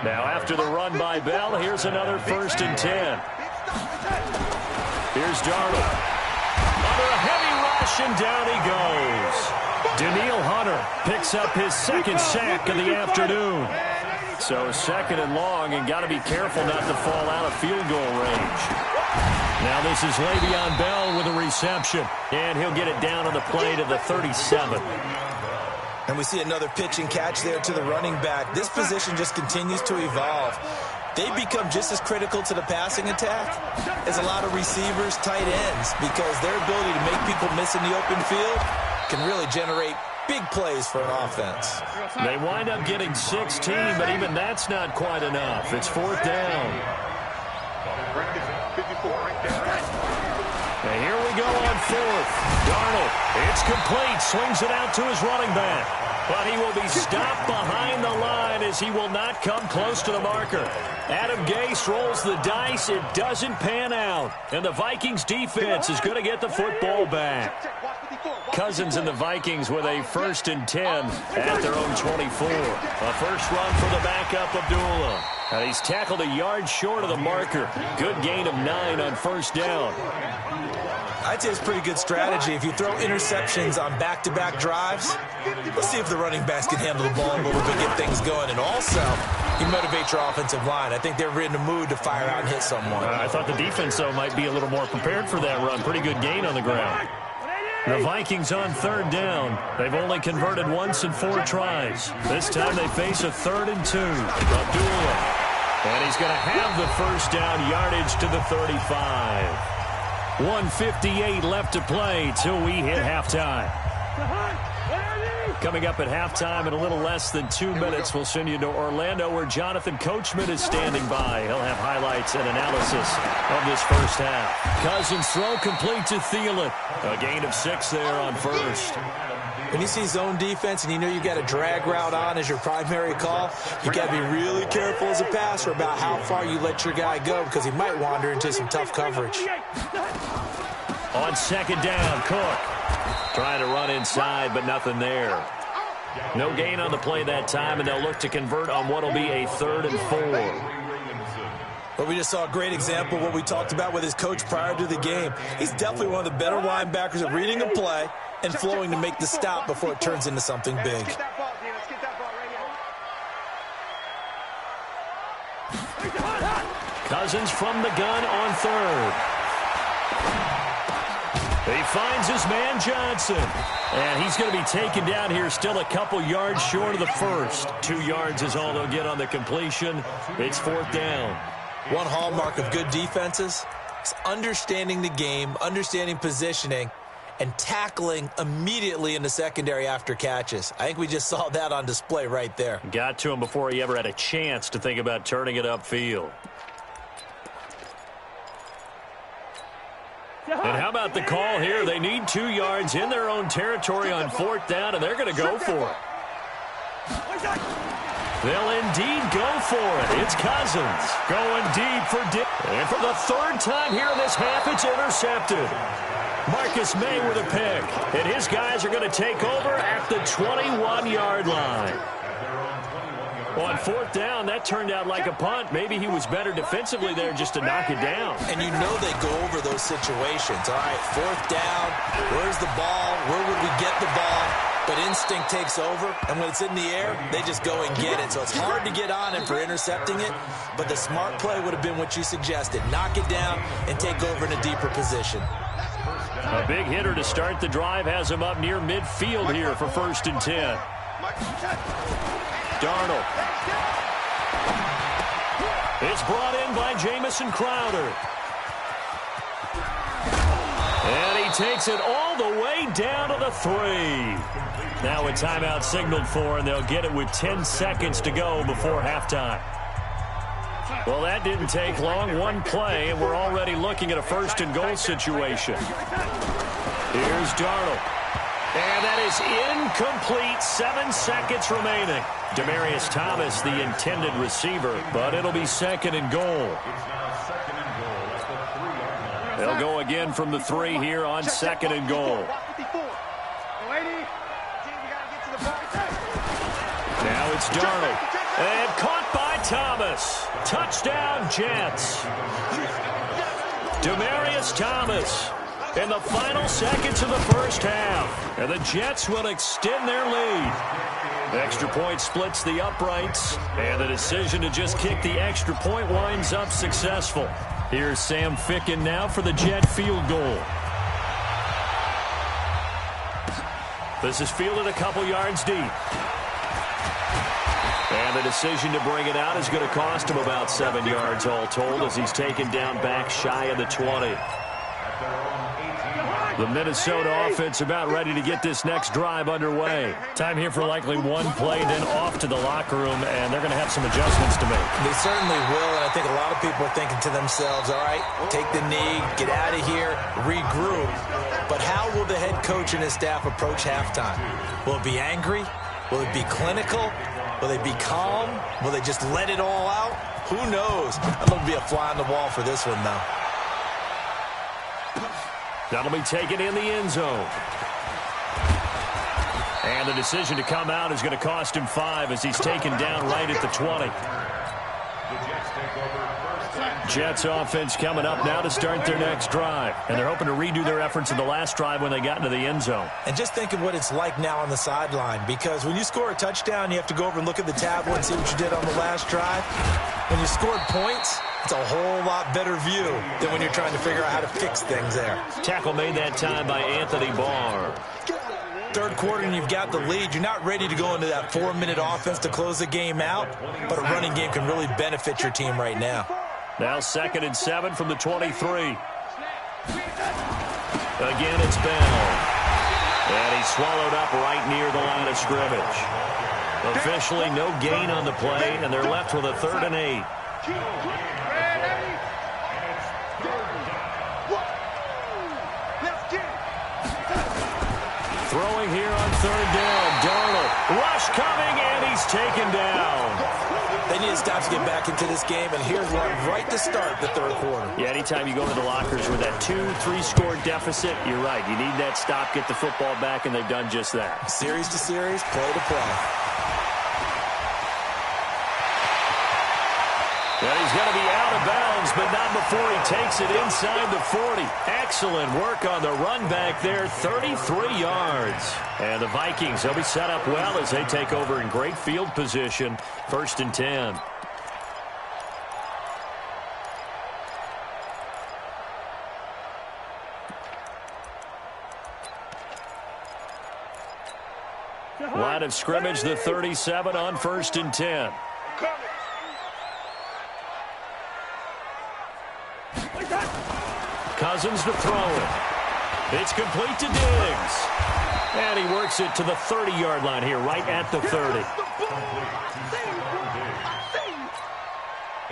Now after the run by Bell, here's another 1st and 10. Here's Darnold. Under a heavy rush, and down he goes. Danielle Hunter picks up his 2nd sack of the afternoon. So 2nd and long, and got to be careful not to fall out of field goal range. Now this is Le'Veon Bell with a reception, and he'll get it down on the play to the 37. And we see another pitch and catch there to the running back. This position just continues to evolve. They become just as critical to the passing attack as a lot of receivers, tight ends, because their ability to make people miss in the open field can really generate big plays for an offense. They wind up getting 16, but even that's not quite enough. It's 4th down. And here we go on 4th. Darnold, it's complete, swings it out to his running back. But he will be stopped behind the line as he will not come close to the marker. Adam Gase rolls the dice. It doesn't pan out. And the Vikings defense is going to get the football back. Cousins and the Vikings with a 1st and 10 at their own 24. A first run for the backup, Abdullah. And he's tackled a yard short of the marker. Good gain of 9 on 1st down. I'd say it's pretty good strategy. If you throw interceptions on back-to-back drives, let's see if the running backs can handle the ball a little bit, get things going. And also, you motivate your offensive line. I think they're in the mood to fire out and hit someone. I thought the defense, though, might be a little more prepared for that run. Pretty good gain on the ground. The Vikings on 3rd down. They've only converted once in 4 tries. This time they face a 3rd and 2. Abdullah. And he's going to have the 1st down yardage to the 35. 1:58 left to play till we hit halftime. Coming up at halftime in a little less than 2 minutes, we'll send you to Orlando where Jonathan Coachman is standing by. He'll have highlights and analysis of this first half. Cousins throw complete to Thielen. A gain of 6 there on 1st. When you see zone defense and you know you got a drag route on as your primary call, you got to be really careful as a passer about how far you let your guy go because he might wander into some tough coverage. On 2nd down, Cook trying to run inside, but nothing there. No gain on the play that time, and they'll look to convert on what will be a 3rd and 4. But we just saw a great example of what we talked about with his coach prior to the game. He's definitely one of the better linebackers at reading a play and flowing to make the stop before it turns into something big. Cousins from the gun on 3rd. He finds his man Johnson. And he's going to be taken down here, still a couple yards short of the first. 2 yards is all they'll get on the completion. It's 4th down. One hallmark of good defenses is understanding the game, understanding positioning, and tackling immediately in the secondary after catches. I think we just saw that on display right there. Got to him before he ever had a chance to think about turning it upfield. And how about the call here? They need 2 yards in their own territory on 4th down, and they're going to go for it. They'll indeed go for it. It's Cousins going deep for Dick. And for the 3rd time here in this half, it's intercepted. Marcus May with a pick. And his guys are going to take over at the 21-yard line. On 4th down, that turned out like a punt. Maybe he was better defensively there just to knock it down. And you know they go over those situations. All right, 4th down, where's the ball? Where would we get the ball? But instinct takes over, and when it's in the air, they just go and get it. So it's hard to get on him for intercepting it, but the smart play would have been what you suggested. Knock it down and take over in a deeper position. A big hitter to start the drive has him up near midfield here for 1st and 10. Darnold. It's brought in by Jamison Crowder. And he takes it all the way down to the 3. Now a timeout signaled for, and they'll get it with 10 seconds to go before halftime. Well, that didn't take long. One play, and we're already looking at a 1st and goal situation. Here's Darnold. And that is incomplete. 7 seconds remaining. Demaryius Thomas, the intended receiver, but it'll be 2nd and goal. They'll go again from the 3 here on 2nd and goal. Now it's Darnold. And caught by Thomas. Touchdown, Jets. Demaryius Thomas in the final seconds of the 1st half. And the Jets will extend their lead. The extra point splits the uprights. And the decision to just kick the extra point winds up successful. Here's Sam Ficken now for the Jet field goal. This is fielded a couple yards deep. And the decision to bring it out is going to cost him about 7 yards all told as he's taken down back shy of the 20. The Minnesota offense about ready to get this next drive underway. Time here for likely one play, then off to the locker room, and they're going to have some adjustments to make. They certainly will, and I think a lot of people are thinking to themselves, all right, take the knee, get out of here, regroup. But how will the head coach and his staff approach halftime? Will it be angry? Will it be clinical? Will they be calm? Will they just let it all out? Who knows? I'm going to be a fly on the wall for this one, though. That'll be taken in the end zone. And the decision to come out is going to cost him 5 as he's taken down right at the 20. Jets offense coming up now to start their next drive. And they're hoping to redo their efforts in the last drive when they got into the end zone. And just think of what it's like now on the sideline, because when you score a touchdown, you have to go over and look at the tablet and see what you did on the last drive. When you scored points, it's a whole lot better view than when you're trying to figure out how to fix things there. Tackle made that time by Anthony Barr. Third quarter and you've got the lead. You're not ready to go into that 4-minute offense to close the game out, but a running game can really benefit your team right now. Now 2nd and 7 from the 23. Again, it's Bell. And he's swallowed up right near the line of scrimmage. Officially no gain on the play, and they're left with a 3rd and 8. Throwing here on 3rd down. Darnold. Rush coming, and he's taken down. They need to stop to get back into this game, and here's one right to start the 3rd quarter. Yeah, anytime you go into the lockers with that 2-3 score deficit, you're right. You need that stop, get the football back, and they've done just that. Series to series, play to play. And he's going to be out of bounds, but not before he takes it inside the 40. Excellent work on the run back there, 33 yards. And the Vikings, they'll be set up well as they take over in great field position, 1st and 10. Line of scrimmage, the 37 on 1st and 10. Cousins to throw it. It's complete to Diggs. And he works it to the 30-yard line here, right at the 30.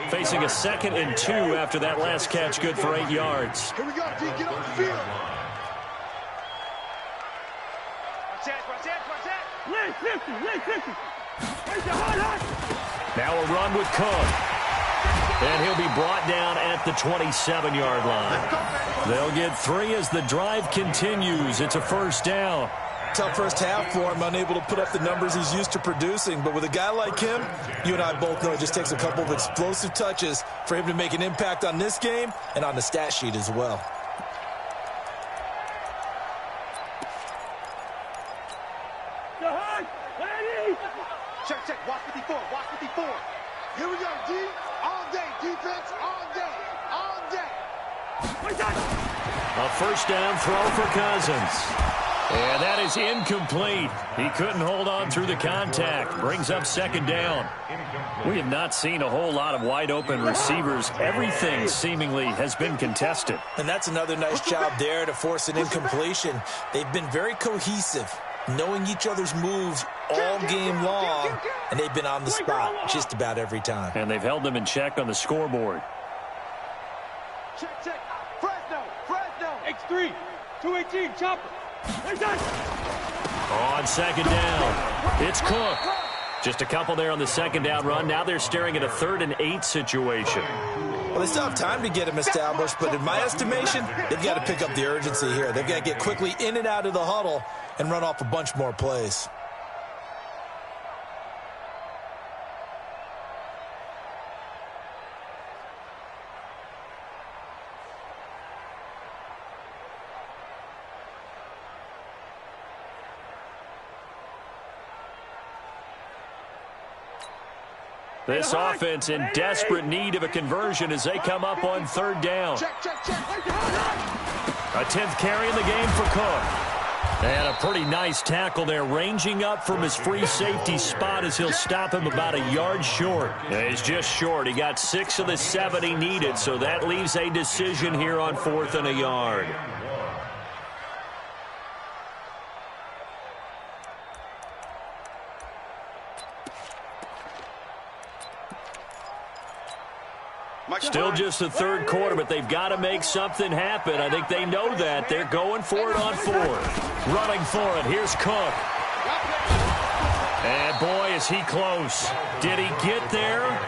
Facing a 2nd and 2 after that last catch, good for 8 yards. Here we go, D. Get on the field. Now a run with Cook. And he'll be brought down at the 27-yard line. They'll get 3 as the drive continues. It's a 1st down. Tough first half for him, unable to put up the numbers he's used to producing. But with a guy like him, you and I both know it just takes a couple of explosive touches for him to make an impact on this game and on the stat sheet as well. Check, check. Watch 54. Watch 54. Here we go, D. All day. Defense all day. All day. A 1st down throw for Cousins. And that is incomplete. He couldn't hold on through the contact. Brings up 2nd down. We have not seen a whole lot of wide open receivers. Everything seemingly has been contested. And that's another nice job there to force an incompletion. They've been very cohesive, knowing each other's moves all game long, and they've been on the spot just about every time. And they've held them in check on the scoreboard. Check, check. Fresno. X3. 218. Chopper. On 2nd down, it's Cook. Just a couple there on the 2nd down run. Now they're staring at a 3rd and 8 situation. Well, they still have time to get him established, but in my estimation, they've got to pick up the urgency here. They've got to get quickly in and out of the huddle and run off a bunch more plays. This offense in desperate need of a conversion as they come up on 3rd down. Check, check, check. A 10th carry in the game for Cook. And a pretty nice tackle there, ranging up from his free safety spot as he'll stop him about a yard short. And he's just short. He got 6 of the 7 he needed, so that leaves a decision here on 4th and a yard. Still just the 3rd quarter, but they've got to make something happen. I think they know that. They're going for it on 4th. Running for it. Here's Cook. And boy, is he close. Did he get there?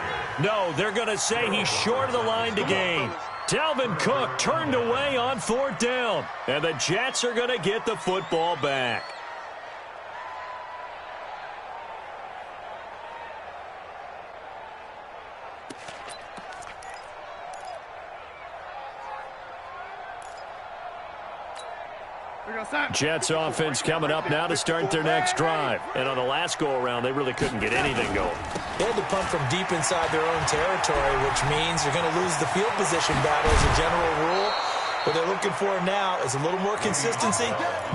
No, they're going to say he's short of the line to gain. Dalvin Cook turned away on 4th down. And the Jets are going to get the football back. Jets offense coming up now to start their next drive. And on the last go-around, they really couldn't get anything going. They had to punt from deep inside their own territory, which means you're going to lose the field position battle as a general rule. What they're looking for now is a little more consistency,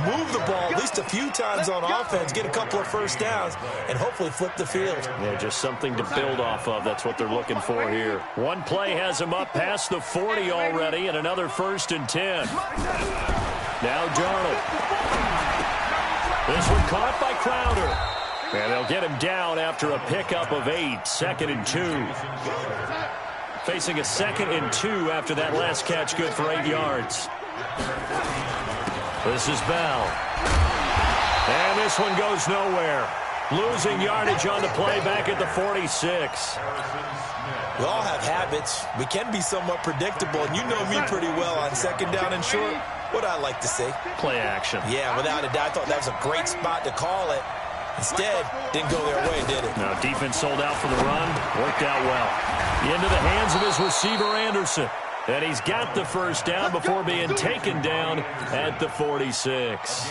move the ball at least a few times on offense, get a couple of 1st downs, and hopefully flip the field. Yeah, just something to build off of. That's what they're looking for here. One play has them up past the 40 already, and another 1st and 10. Now Darnold. This one caught by Crowder. And they'll get him down after a pickup of 8. 2nd and 2. Facing a 2nd and 2 after that last catch, good for 8 yards. This is Bell. And this one goes nowhere. Losing yardage on the play back at the 46. We all have habits. We can be somewhat predictable, and you know me pretty well on 2nd down and short. What I like to say? Play action. Yeah, without a doubt. I thought that was a great spot to call it. Instead, didn't go their way, did it? No, defense sold out for the run. Worked out well. Into the hands of his receiver, Anderson. And he's got the 1st down before being taken down at the 46.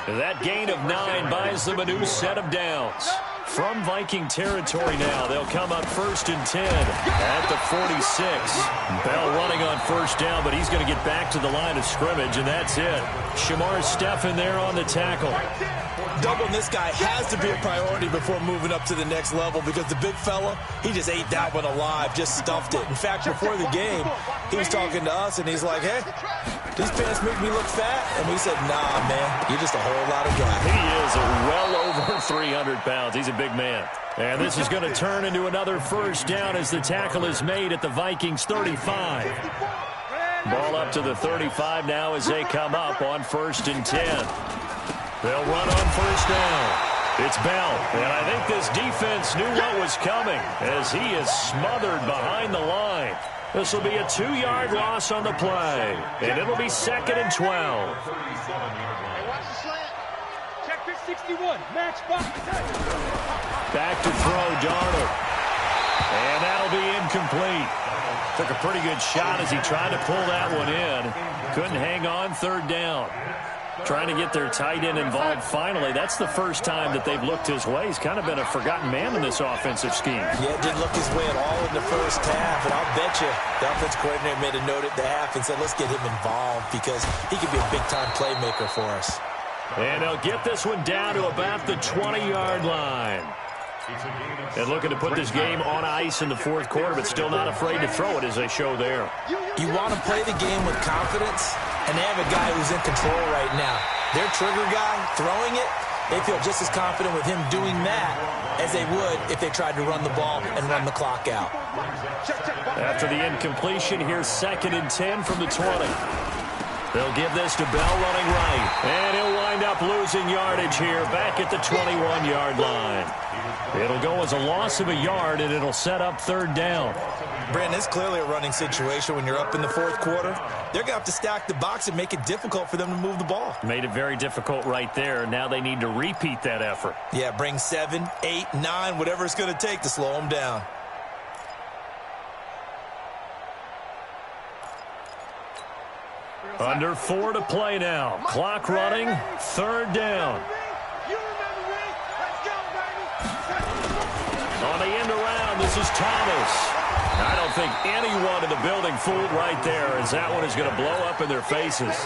That gain of 9 buys them a new set of downs. From Viking territory now, they'll come up 1st and 10 at the 46. Bell running on 1st down, but he's going to get back to the line of scrimmage, and that's it. Shamar Stephen there on the tackle. Doubling this guy has to be a priority before moving up to the next level because the big fella, he just ate that one alive, just stuffed it. In fact, before the game, he was talking to us, and he's like, hey, these pants make me look fat. And we said, nah, man, you're just a whole lot of guy. He is well over 300 pounds. He's a big man. And this is going to turn into another first down as the tackle is made at the Vikings 35. Ball up to the 35 now as they come up on 1st and 10. They'll run on first down. It's Bell, and I think this defense knew what was coming as he is smothered behind the line. This will be a 2-yard loss on the play, and it'll be 2nd and 12. Check this 61. Max box. Back to throw, Darnold. And that'll be incomplete. Took a pretty good shot as he tried to pull that one in. Couldn't hang on 3rd down. Trying to get their tight end involved finally. That's the first time that they've looked his way. He's kind of been a forgotten man in this offensive scheme. Yeah, didn't look his way at all in the first half. And I'll bet you the offense coordinator made a note at the half and said, let's get him involved because he could be a big-time playmaker for us. And they'll get this one down to about the 20-yard line. And looking to put this game on ice in the 4th quarter, but still not afraid to throw it as they show there. You want to play the game with confidence, and they have a guy who's in control right now. Their trigger guy, throwing it, they feel just as confident with him doing that as they would if they tried to run the ball and run the clock out. After the incompletion, here's 2nd and 10 from the 20. They'll give this to Bell running right. And he'll wind up losing yardage here back at the 21-yard line. It'll go as a loss of a yard, and it'll set up 3rd down. Brandon, it's clearly a running situation when you're up in the 4th quarter. They're going to have to stack the box and make it difficult for them to move the ball. Made it very difficult right there. Now they need to repeat that effort. Yeah, bring 7, 8, 9, whatever it's going to take to slow them down. Under 4 to play now. Clock running, 3rd down. On the end around, this is Thomas. I don't think anyone in the building fooled right there as that one is going to blow up in their faces.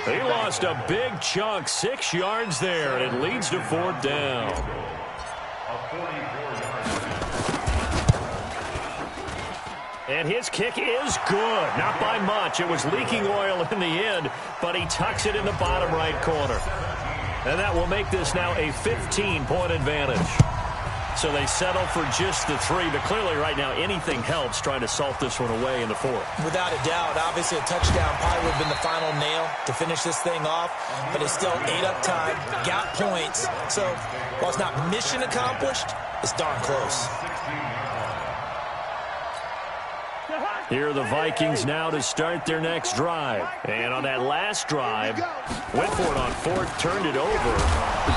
He lost a big chunk, 6 yards there, and it leads to 4th down. And his kick is good. Not by much. It was leaking oil in the end, but he tucks it in the bottom right corner. And that will make this now a 15-point advantage. So they settle for just the 3, but clearly right now anything helps trying to salt this one away in the 4th. Without a doubt, obviously a touchdown probably would have been the final nail to finish this thing off, but it's still ate up time, got points. So while it's not mission accomplished, it's darn close. Here are the Vikings now to start their next drive. And on that last drive, went for it on 4th, turned it over.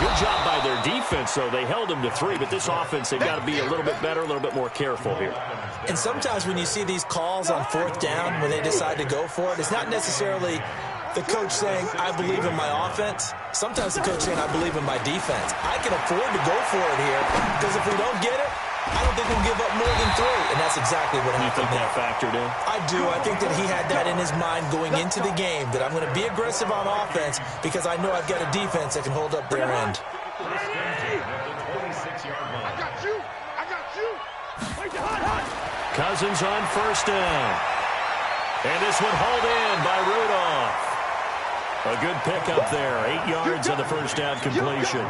Good job by their defense, though. They held them to 3, but this offense, they've got to be a little bit better, a little bit more careful here. And sometimes when you see these calls on 4th down, when they decide to go for it, it's not necessarily the coach saying, I believe in my offense. Sometimes the coach saying, I believe in my defense. I can afford to go for it here because if we don't get it, I don't think we'll give up more than 3, and that's exactly what happened. You think that factored in? I do. I think that he had that in his mind going into the game, that I'm going to be aggressive on offense because I know I've got a defense that can hold up their end. I got you. I got you. Cousins on 1st down. And this one hauled in by Rudolph. A good pickup there. 8 yards on the 1st down completion.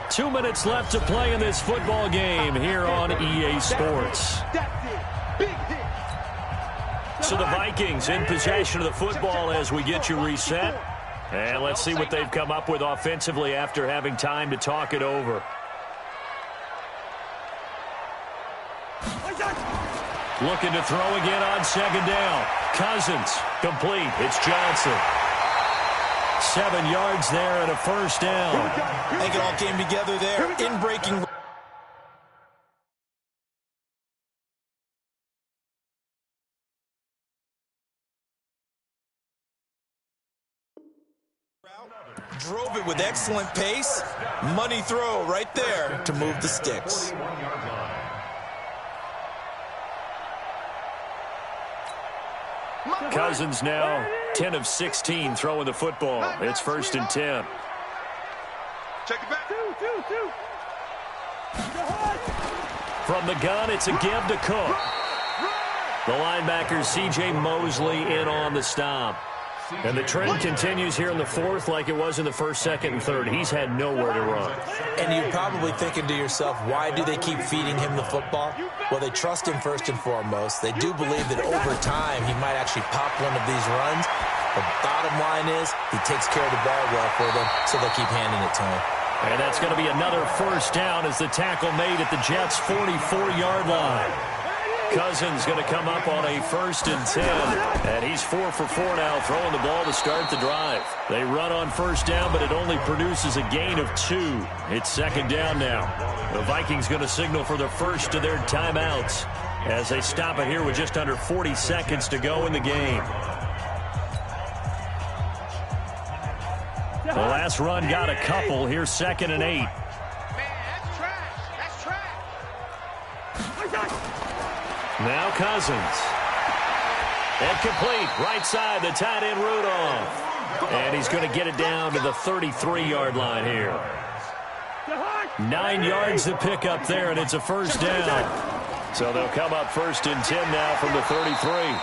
2 minutes left to play in this football game here on EA Sports. So the Vikings in possession of the football as we get you reset. And let's see what they've come up with offensively after having time to talk it over. Looking to throw again on 2nd down. Cousins, complete. It's Johnson. 7 yards there and a 1st down. I think it all came together there in breaking. Drove it with excellent pace. Money throw right there to move the sticks. Cousins now 10 of 16 throwing the football. It's 1st and 10. Check it back. Two. From the gun, it's a give to Cook. The linebacker, C.J. Mosley, in on the stop. And the trend continues here in the 4th like it was in the 1st, 2nd, and 3rd. He's had nowhere to run. And you're probably thinking to yourself, why do they keep feeding him the football? Well, they trust him first and foremost. They do believe that over time he might actually pop one of these runs. The bottom line is he takes care of the ball well for them, so they'll keep handing it to him. And that's going to be another 1st down as the tackle made at the Jets' 44-yard line. Cousins going to come up on a 1st and 10, and he's 4 for 4 now, throwing the ball to start the drive. They run on 1st down, but it only produces a gain of 2. It's 2nd down now. The Vikings going to signal for the first of their timeouts as they stop it here with just under 40 seconds to go in the game. The last run got a couple. Here's 2nd and 8. Man, that's trash. That's trash. Now Cousins. And complete. Right side, the tight end Rudolph. And he's going to get it down to the 33-yard line here. 9 yards to pick up there, and it's a 1st down. So they'll come up 1st and 10 now from the 33.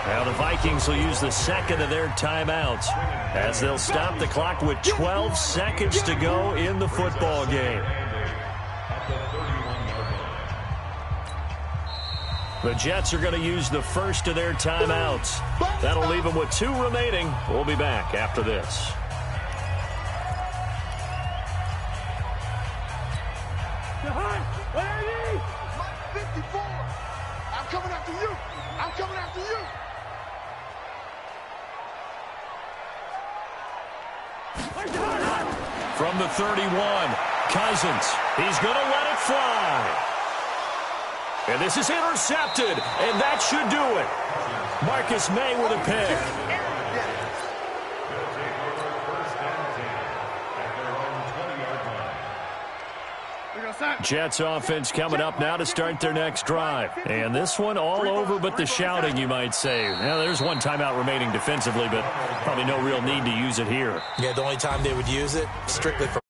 Now the Vikings will use the 2nd of their timeouts as they'll stop the clock with 12 seconds to go in the football game. The Jets are going to use the 1st of their timeouts. That'll leave them with 2 remaining. We'll be back after this. Mike 54. I'm coming after you. I'm coming after you. From the 31, Cousins. He's going to let it fly. And this is intercepted, and that should do it. Marcus May with a pick. Jets offense coming up now to start their next drive. And this one all over but the shouting, you might say. Now, there's one timeout remaining defensively, but probably no real need to use it here. Yeah, the only time they would use it, strictly for